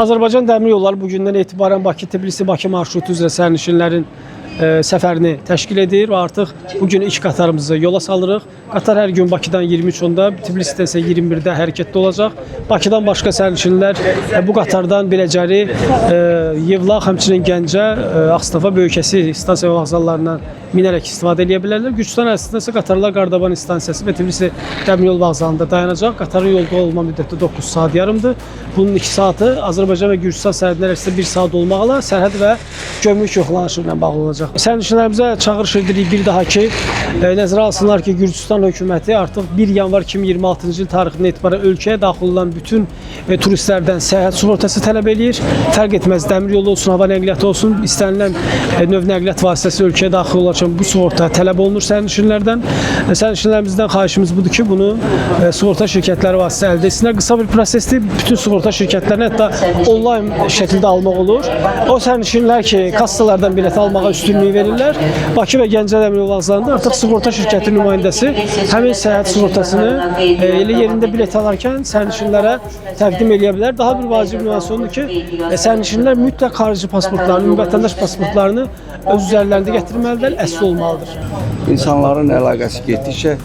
Azərbaycan Dəmir Yolları bugündən etibarən Bakı-Tbilisi-Bakı marşrutu üzrə sərnişinlərin səfərini təşkil edir və artıq bugün ilk qatarımızı yola salırıq. Qatar hər gün Bakıdan 23:10-da, Tbilisidən isə 21-də hərəkətdə olacaq. Bakıdan başqa sərnişinlər bu qatardan Biləcəri, Yevlax, həmçinin Gəncə, Ağstafa, Böyükəsi stansiya və vağzallarından minərək istifadə edə bilərlər. Gürcüstan ərazisində isə qatarlar Qardaban stansiyası və Tbilisi Dəmir Yol vağzalında dayanacaq. Qatarın yolda olma müddəti 9 saat yarımdır. Bunun 2 saatı Azərbaycan və Gürcüstan sərhədləri arasında 1 saat olmaqla sərhəd və gömrük yoxlanışı ilə bağlı olacaq. Sərnişinlərimizə çağırış edirik bir daha ki, nəzərə alsınlar ki, Gürcüstan hökuməti artıq 1 yanvar 2026-cı il tarixindən etibarən ölkəyə daxil olan bütün turistlərdən səyahət sığortası tələb edir. Fərq etməz, dəmir yolu olsun, hava nəqliyyatı olsun, istənilən növ nəqliyyat vasitəsi ölkəyə daxil olarkən bu sığorta tələb olunur sərnişinlərdən. Sərnişinlərimizdən xahişimiz budur ki, bunu sığorta şirkətləri vasitəsilə əldə etsinlər. Qısa bir prosesdir, bütün sığorta şirkətlərini hətta onlayn şəkildə almaq olur. O sərnişinlər ki, kassalardan bilet almağa üstünlüyü verirlər. Bakı və Gəncə dəmir yolu vağzallarında artıq sığorta şirkəti nümayəndəsi həmin səyahət sığortasını elə yerində bilet alarkən sərnişinlərə təqdim edə bilər. Daha bir vacib nüans odur ki, sərnişinlər mütləq xarici pasportlarını, vətəndaş pasportlarını öz üzərlərində gətirməlidirlər, əsl olmalıdır. İnsanların əlaqəsi getdikcə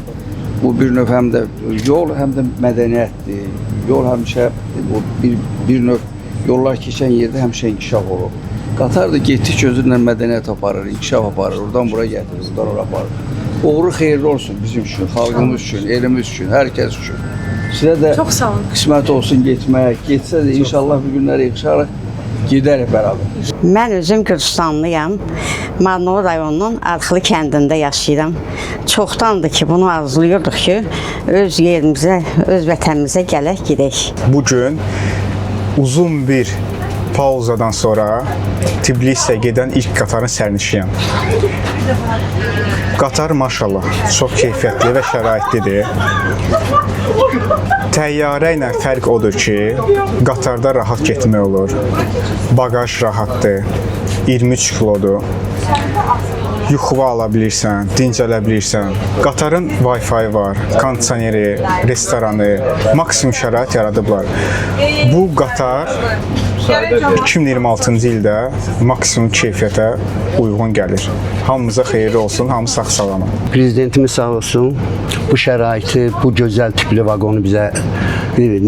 bu bir növ həm də yol, həm də mədəniyyətdir. Yol həmişə bir növ yollar keçən yerdə həmişə inkişaf olur. Qatar da getdikcə özündən mədəniyyət aparır, inkişaf aparır, oradan bura gətirir, oradan ora aparır. Uğuru xeyirli olsun bizim üçün, xalqımız üçün, elimiz üçün, hər kəs üçün. Sizə də qismət olsun getmək, getsə də inşallah bu günləri yığışaraq gedərik bərabər. Mən özüm Gürcüstanlıyam. Marnov rayonunun Arxılı kəndində yaşayıram. Çoxdandır ki, bunu arzulayırdıq ki, öz yerimizə, öz vətənimizə gələk, gedək. Bugün uzun bir pauzadan sonra Tbilisiyə gedən ilk qatarın sərnişiniyəm. Qatar maşallah çox keyfiyyətli və şəraitlidir. Təyyarə ilə fərq odur ki, qatarda rahat getmək olur. Bagaj rahatdır, 23 kilodur. Yuxuva ala bilirsən, dincələ bilirsən. Qatarın Wi-Fi var, kondisioneri, restoranı, maksimum şərait yaradıblar. Bu qatar 2026-cı ildə maksimum keyfiyyətə uyğun gəlir. Hamımıza xeyirli olsun, hamı sağ-salamat. Prezidentimiz sağ olsun, bu şəraiti, bu gözəl tipli vaqonu bizə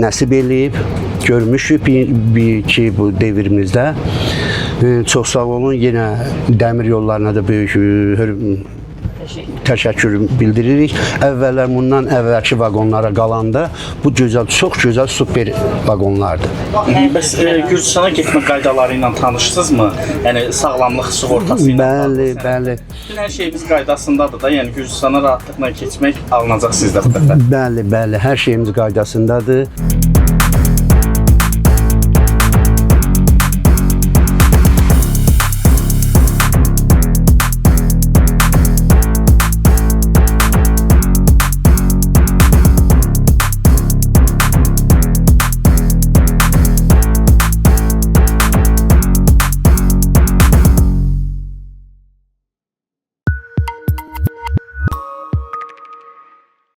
nəsib eləyib. Görmüşük ki, bu devrimizdə. Çox sağ olun, yenə dəmir yollarına da böyük təşəkkür bildiririk. Əvvəllər bundan əvvəlki vaqonlara qalanda bu gözəl, çox gözəl, super vaqonlardır. Bəs Gürcüstana getmə qaydaları ilə tanışsınızmı? Yəni sağlamlıq sığortası ilə? Bəli. Bütün hər şeyimiz qaydasındadır da, yəni Gürcüstana rahatlıqla keçmək alınacaq sizdə bu dəfə. Bəli, hər şeyimiz qaydasındadır.